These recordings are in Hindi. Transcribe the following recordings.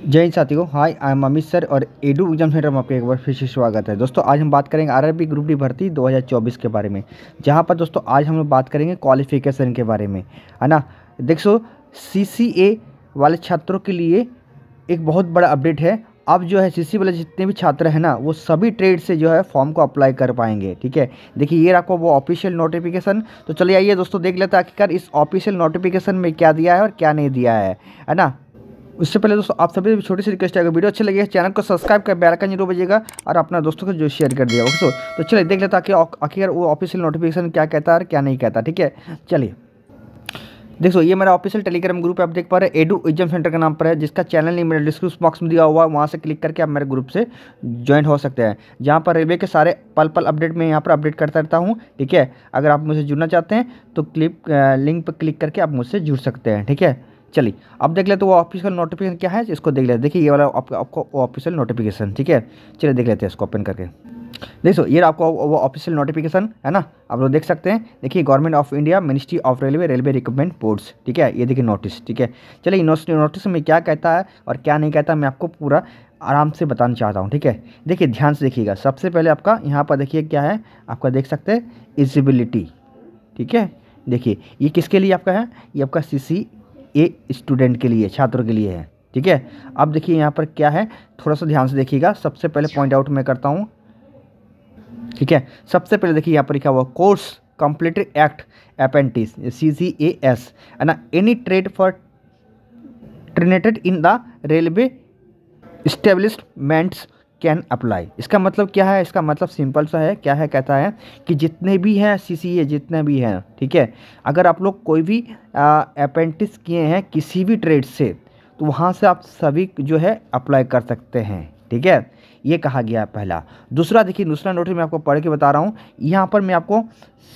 जय हिंद साथियों, हाय आई एम अमित सर और एडू एग्जाम सेंटर में आपका एक बार फिर से स्वागत है। दोस्तों आज हम बात करेंगे आरआरबी ग्रुप डी भर्ती 2024 के बारे में, जहां पर दोस्तों आज हम लोग बात करेंगे क्वालिफिकेशन के बारे में, है ना। देखो सीसीए वाले छात्रों के लिए एक बहुत बड़ा अपडेट है। अब जो है सीसी वाले जितने भी छात्र हैं ना, वो सभी ट्रेड से जो है फॉर्म को अप्लाई कर पाएंगे। ठीक है, देखिए ये आपको वो ऑफिशियल नोटिफिकेशन। तो चलिए आइए दोस्तों देख लेते हैं आखिरकार इस ऑफिशियल नोटिफिकेशन में क्या दिया है और क्या नहीं दिया है ना। उससे पहले दोस्तों आप सभी छोटी सी रिक्वेस्ट है, अगर वीडियो अच्छी लगी है चैनल को सब्सक्राइब कर बेल आइकन जरूर बजेगा और अपना दोस्तों को जो शेयर कर दिया। ओके तो चलिए देख लेते हैं कि आखिर वो ऑफिशियल नोटिफिकेशन क्या कहता है और क्या नहीं कहता। ठीक है, चलिए देखो ये मेरा ऑफिशियल टेलीग्राम ग्रुप है, आप देख पा रहे हैं एडू एग्जाम सेंटर के नाम पर है, जिसका चैनल नहीं मेरे डिस्क्रिप्शन बॉक्स में दिया हुआ है। वहाँ से क्लिक करके आप मेरे ग्रुप से ज्वाइन हो सकते हैं, जहाँ पर रेलवे के सारे पल पल अपडेट में यहाँ पर अपडेट करता रहता हूँ। ठीक है, अगर आप मुझसे जुड़ना चाहते हैं तो लिंक पर क्लिक करके आप मुझसे जुड़ सकते हैं। ठीक है, चलिए अब देख लेते हैं वो ऑफिशियल नोटिफिकेशन क्या है, इसको देख लेते हैं। देखिए ये वाला आपको ऑफिशियल नोटिफिकेशन। ठीक है, चलिए देख लेते हैं इसको ओपन करके। देखो ये आपको वो ऑफिशियल नोटिफिकेशन है ना, आप लोग देख सकते हैं। देखिए government of India, ministry of railway, railway recruitment boards. ठीक है, ये देखिए नोटिस। ठीक है, चलिए नोटिस में क्या कहता है और क्या नहीं कहता मैं आपको पूरा आराम से बताना चाहता हूँ। ठीक है, देखिए ध्यान से देखिएगा। सबसे पहले आपका यहाँ पर देखिए क्या है, आपका देख सकते हैं एलिजिबिलिटी। ठीक है, देखिए ये किसके लिए आपका है, ये आपका CCA स्टूडेंट के लिए, छात्रों के लिए है। ठीक है, अब देखिए यहाँ पर क्या है, थोड़ा सा ध्यान से देखिएगा। सबसे पहले पॉइंट आउट मैं करता हूँ। ठीक है, सबसे पहले देखिए यहाँ पर लिखा हुआ course completed act apprentice CCAS है ना, any trade for trained in the railway establishments can apply. इसका मतलब क्या है, इसका मतलब सिंपल सा है, क्या है, कहता है कि जितने भी हैं CCA, जितने भी हैं, ठीक है, अगर आप लोग कोई भी अप्रेंटिस किए हैं किसी भी ट्रेड से, तो वहाँ से आप सभी जो है अप्लाई कर सकते हैं। ठीक है, ये कहा गया है पहला। दूसरा देखिए, दूसरा नोटिस मैं आपको पढ़ के बता रहा हूँ। यहाँ पर मैं आपको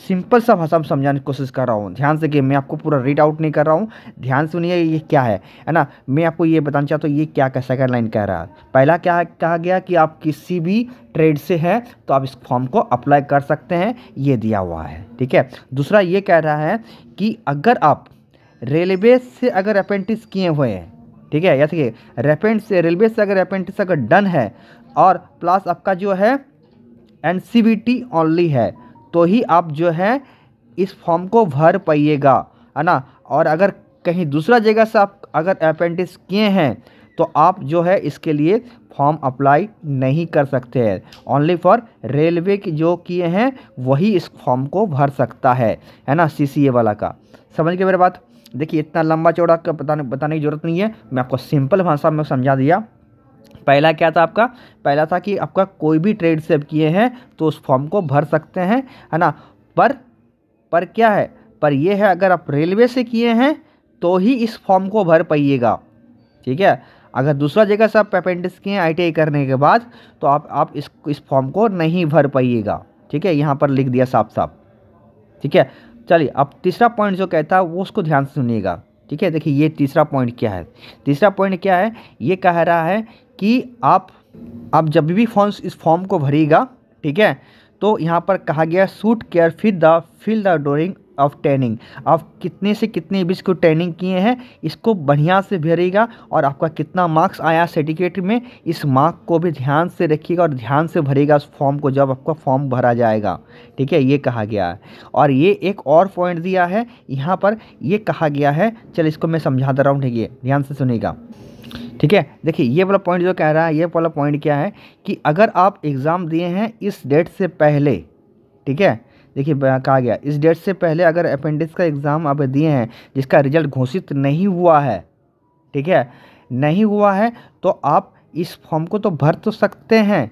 सिंपल सा भाषा में समझाने की कोशिश कर रहा हूँ, ध्यान से, कि मैं आपको पूरा रीड आउट नहीं कर रहा हूँ। ध्यान सुनिए ये क्या है ना। मैं आपको ये बताना चाहता हूँ ये क्या का सेकंड लाइन कह रहा है। पहला क्या कहा गया कि आप किसी भी ट्रेड से हैं तो आप इस फॉर्म को अप्लाई कर सकते हैं, ये दिया हुआ है। ठीक है, दूसरा ये कह रहा है कि अगर आप रेलवे से अगर अप्रेंटिस किए हुए हैं, ठीक है, जैसे कि रेलवे से अगर अप्रेंटिस अगर डन है और प्लस आपका जो है NCVT ओनली है, तो ही आप जो है इस फॉर्म को भर पाइएगा, है ना। और अगर कहीं दूसरा जगह से आप अगर अप्रेंटिस किए हैं तो आप जो है इसके लिए फॉर्म अप्लाई नहीं कर सकते हैं। ओनली फॉर रेलवे की जो किए हैं वही इस फॉर्म को भर सकता है ना, CCA वाला का। समझ गए मेरी बात। देखिए इतना लंबा चौड़ा का बताने की ज़रूरत नहीं है, मैं आपको सिंपल भाषा में समझा दिया। पहला क्या था आपका, पहला था कि आपका कोई भी ट्रेड से किए हैं तो उस फॉर्म को भर सकते हैं, है ना। पर क्या है, पर ये है अगर आप रेलवे से किए हैं तो ही इस फॉर्म को भर पाइएगा। ठीक है, अगर दूसरा जगह से आप अप्रेंटिस किए हैं ITI करने के बाद तो आप इस फॉर्म को नहीं भर पाइएगा। ठीक है, यहाँ पर लिख दिया साफ साफ। ठीक है, चलिए अब तीसरा पॉइंट जो कहता है वो उसको ध्यान से सुनिएगा। ठीक है, देखिए ये तीसरा पॉइंट क्या है, तीसरा पॉइंट क्या है, ये कह रहा है कि आप जब भी इस फॉर्म को भरिएगा, ठीक है, तो यहाँ पर कहा गया shoot care fill the during of training. आप कितने से कितने भी इसको ट्रेनिंग किए हैं इसको बढ़िया से भरिएगा, और आपका कितना मार्क्स आया सर्टिफिकेट में, इस मार्क को भी ध्यान से रखिएगा और ध्यान से भरिएगा उस फॉर्म को जब आपका फॉर्म भरा जाएगा। ठीक है, ये कहा गया है। और ये एक और पॉइंट दिया है यहाँ पर, ये कहा गया है, चल इसको मैं समझा दे रहा हूँ। ठीक है, ध्यान से सुनिएगा। ठीक है, देखिए ये वाला पॉइंट जो कह रहा है, ये वाला पॉइंट क्या है कि अगर आप एग्ज़ाम दिए हैं इस डेट से पहले, ठीक है, देखिए कहा गया इस डेट से पहले अगर अपेंडिक्स का एग्ज़ाम आप दिए हैं जिसका रिजल्ट घोषित नहीं हुआ है, ठीक है, नहीं हुआ है, तो आप इस फॉर्म को तो भर तो सकते हैं,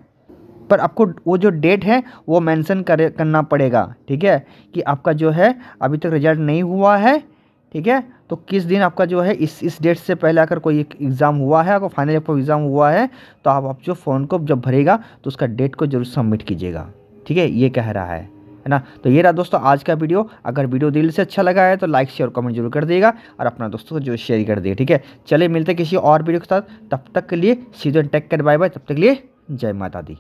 पर आपको वो जो डेट है वो मेंशन करना पड़ेगा। ठीक है, कि आपका जो है अभी तक रिजल्ट नहीं हुआ है, ठीक है, तो किस दिन आपका जो है इस डेट से पहले अगर कोई एग्ज़ाम हुआ है, अगर फाइनल एग्ज़ाम हुआ है, तो आप जो फॉर्म को जब भरेगा तो उसका डेट को जरूर सबमिट कीजिएगा। ठीक है, ये कह रहा है ना। तो ये रहा दोस्तों आज का वीडियो। अगर वीडियो दिल से अच्छा लगा है तो लाइक शेयर कमेंट जरूर कर दिएगा और अपना दोस्तों को जो शेयर कर दिए। ठीक है, चलिए मिलते हैं किसी और वीडियो के साथ, तब तक के लिए सीधे टेक केयर, बाय बाय, तब तक के लिए जय माता दी।